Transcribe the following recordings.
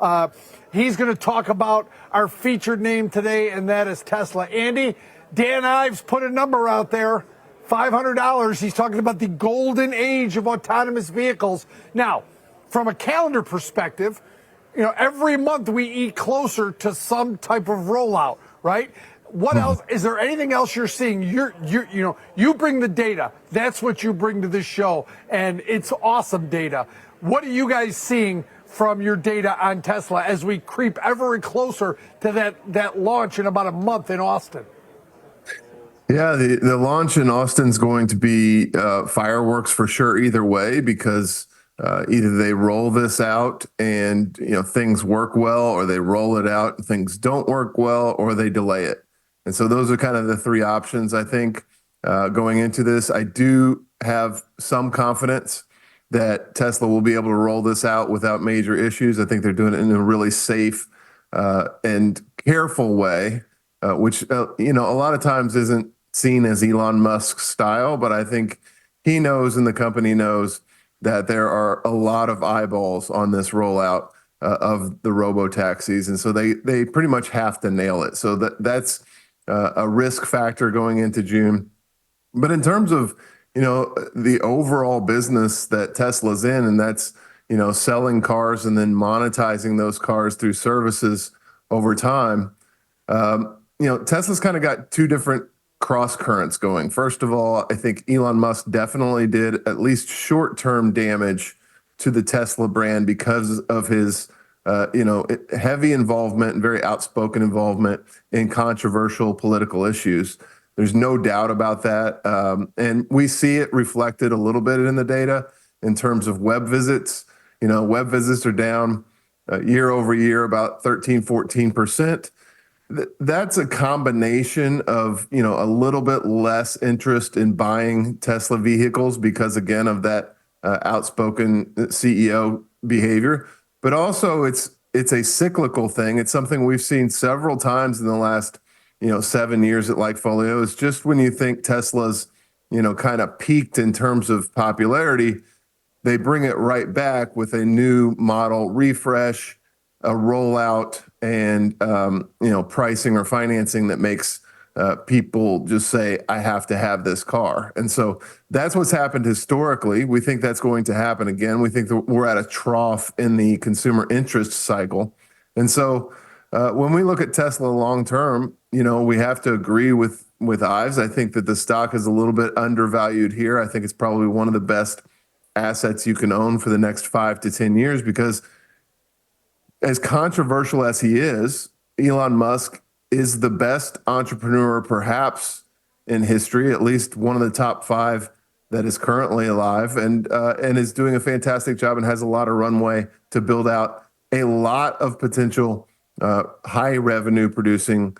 Uh, he's going to talk about our featured name today, and that is Tesla. Andy, Dan Ives put a number out there, $500. He's talking about the golden age of autonomous vehicles. Now, from a calendar perspective, you know, every month we eat closer to some type of rollout, right? What else? Is there anything else you're seeing? You bring the data. That's what you bring to this show, and it's awesome data. What are you guys seeing from your data on Tesla as we creep ever closer to that launch in about a month in Austin? Yeah, the launch in Austin's going to be fireworks for sure either way, because either they roll this out and things work well, or they roll it out and things don't work well, or they delay it. And so those are kind of the three options, I think, going into this. I do have some confidence that Tesla will be able to roll this out without major issues. I think they're doing it in a really safe and careful way, which a lot of times isn't seen as Elon Musk's style. But I think he knows, and the company knows, that there are a lot of eyeballs on this rollout of the robo-taxis, and so they pretty much have to nail it. So that's a risk factor going into June. But in terms of the overall business that Tesla's in, and that's selling cars and then monetizing those cars through services over time, Tesla's kind of got two different cross currents going. First of all, I think Elon Musk definitely did at least short-term damage to the Tesla brand because of his heavy involvement and very outspoken involvement in controversial political issues. There's no doubt about that. And we see it reflected a little bit in the data in terms of web visits. Web visits are down year over year about 13-14%. That's a combination of a little bit less interest in buying Tesla vehicles because, again, of that outspoken CEO behavior, but also it's a cyclical thing. It's something we've seen several times in the last 7 years at Likefolio. It's just when you think Tesla's kind of peaked in terms of popularity, they bring it right back with a new model refresh, a rollout, and pricing or financing that makes people just say, I have to have this car. And so that's what's happened historically. We think that's going to happen again. We think that we're at a trough in the consumer interest cycle. And so when we look at Tesla long term, we have to agree with Ives. I think that the stock is a little bit undervalued here. I think it's probably one of the best assets you can own for the next 5 to 10 years, because as controversial as he is, Elon Musk is the best entrepreneur perhaps in history, at least one of the top 5 that is currently alive, and is doing a fantastic job and has a lot of runway to build out a lot of potential high revenue producing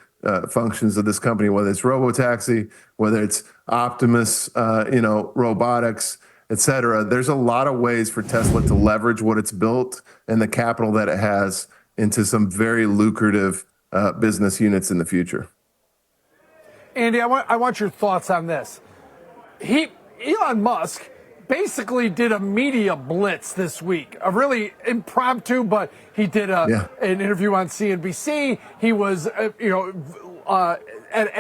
functions of this company, whether it's robotaxi, whether it's Optimus, robotics, et cetera. There's a lot of ways for Tesla to leverage what it's built and the capital that it has into some very lucrative business units in the future. Andy, I want your thoughts on this. Elon Musk basically did a media blitz this week, a really impromptu, but he did an interview on CNBC. He was, at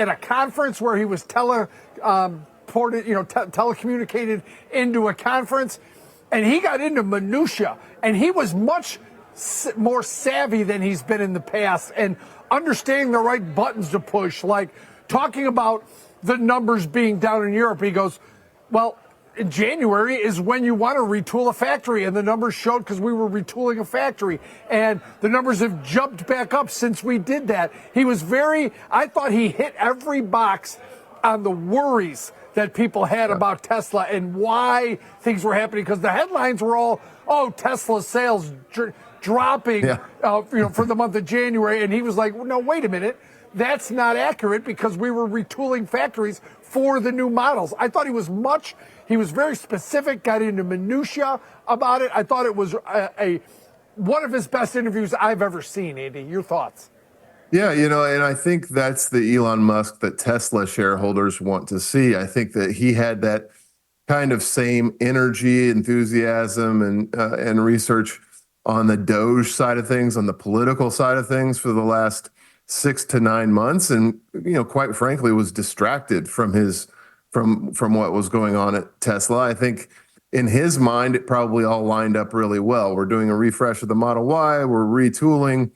a conference where he was telecommunicated into a conference, and he got into minutia, and he was much more savvy than he's been in the past, and understanding the right buttons to push, like talking about the numbers being down in Europe. He goes, well, in January is when you want to retool a factory, and the numbers showed because we were retooling a factory, and the numbers have jumped back up since we did that. I thought he hit every box on the worries that people had about Tesla and why things were happening, because the headlines were all, Tesla sales dropping for the month of January. And he was like, well, no, wait a minute. That's not accurate, because we were retooling factories for the new models. I thought he was very specific, got into minutia about it. I thought it was one of his best interviews I've ever seen. Andy, your thoughts? Yeah, and I think that's the Elon Musk that Tesla shareholders want to see. I think that he had that kind of same energy, enthusiasm, and research on the Doge side of things, on the political side of things for the last 6 to 9 months, and quite frankly, was distracted from what was going on at Tesla. I think in his mind, it probably all lined up really well. We're doing a refresh of the Model Y. We're retooling.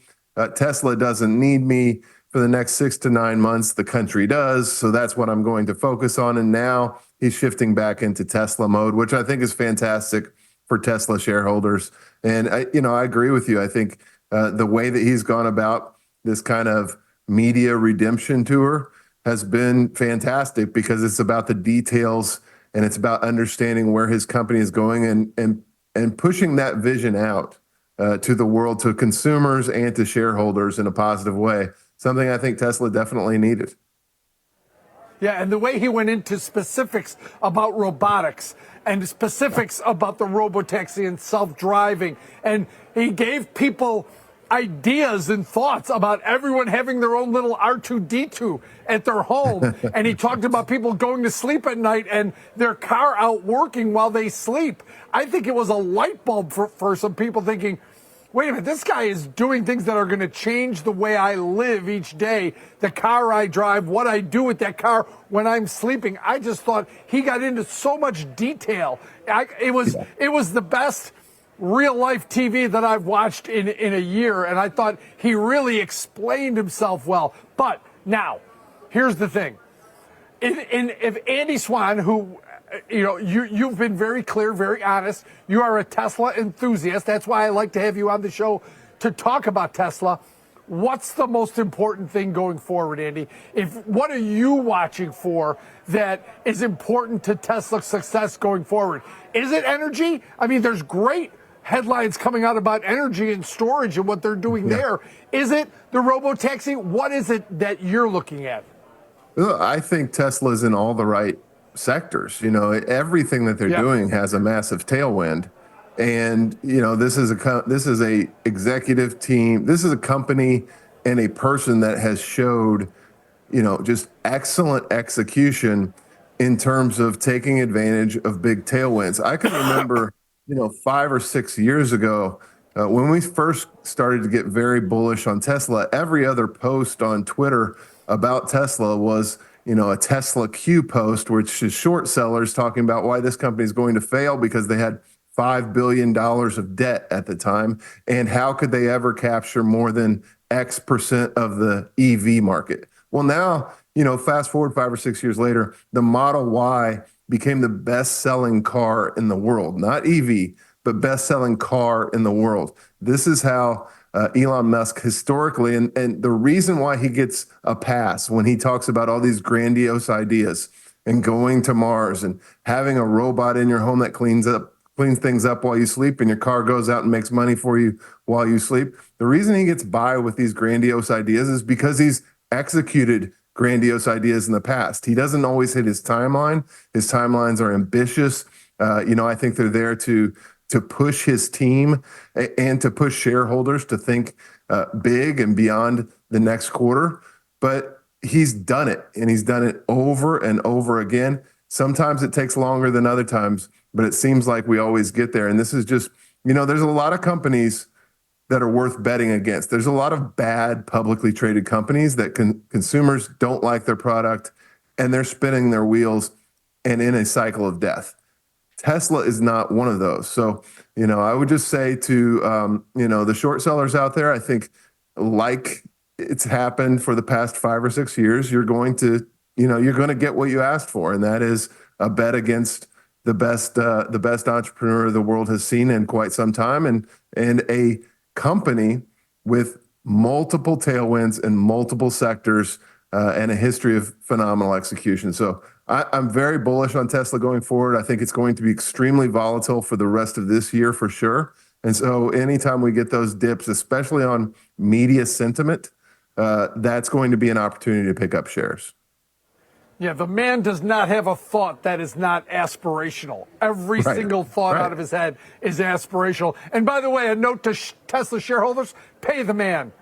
Tesla doesn't need me for the next 6 to 9 months. The country does. So that's what I'm going to focus on. And now he's shifting back into Tesla mode, which I think is fantastic for Tesla shareholders. And I agree with you. I think the way that he's gone about this kind of media redemption tour has been fantastic, because it's about the details and it's about understanding where his company is going and pushing that vision out to the world, to consumers and to shareholders in a positive way. Something I think Tesla definitely needed. Yeah, and the way he went into specifics about robotics and specifics about the robotaxi and self-driving, and he gave people ideas and thoughts about everyone having their own little R2-D2 at their home. And he talked about people going to sleep at night and their car out working while they sleep. I think it was a light bulb for some people thinking, wait a minute, this guy is doing things that are going to change the way I live each day, the car I drive, what I do with that car when I'm sleeping. I just thought he got into so much detail. It was the best real life TV that I've watched in a year, and I thought he really explained himself well. But now, here's the thing: if Andy Swan, who you've been very clear, very honest, you are a Tesla enthusiast. That's why I like to have you on the show to talk about Tesla. What's the most important thing going forward, Andy? What are you watching for that is important to Tesla's success going forward? Is it energy? I mean, there's great headlines coming out about energy and storage and what they're doing there. Is it the robotaxi? What is it that you're looking at? Well, I think Tesla's in all the right sectors. Everything that they're doing has a massive tailwind. And this is a executive team. This is a company and a person that has showed just excellent execution in terms of taking advantage of big tailwinds. I can remember 5 or 6 years ago, when we first started to get very bullish on Tesla, every other post on Twitter about Tesla was, a Tesla Q post, which is short sellers talking about why this company is going to fail because they had $5 billion of debt at the time. And how could they ever capture more than X% of the EV market? Well, now, fast forward 5 or 6 years later, the Model Y became the best-selling car in the world, not EV, but best-selling car in the world. This is how Elon Musk historically, and the reason why he gets a pass when he talks about all these grandiose ideas and going to Mars and having a robot in your home that cleans things up while you sleep, and your car goes out and makes money for you while you sleep. The reason he gets by with these grandiose ideas is because he's executed grandiose ideas in the past. He doesn't always hit his timeline. His timelines are ambitious. I think they're there to push his team and to push shareholders to think big and beyond the next quarter. But he's done it, and he's done it over and over again. Sometimes it takes longer than other times, but it seems like we always get there. And this is just, there's a lot of companies that are worth betting against. There's a lot of bad publicly traded companies that consumers don't like their product, and they're spinning their wheels and in a cycle of death. Tesla is not one of those. So, I would just say to, the short sellers out there, I think like it's happened for the past 5 or 6 years, you're going to get what you asked for. And that is a bet against the best entrepreneur the world has seen in quite some time, and a company with multiple tailwinds in multiple sectors and a history of phenomenal execution. So I'm very bullish on Tesla going forward. I think it's going to be extremely volatile for the rest of this year for sure. And so anytime we get those dips, especially on media sentiment, that's going to be an opportunity to pick up shares. Yeah, the man does not have a thought that is not aspirational. Every single thought out of his head is aspirational. And by the way, a note to Tesla shareholders, pay the man.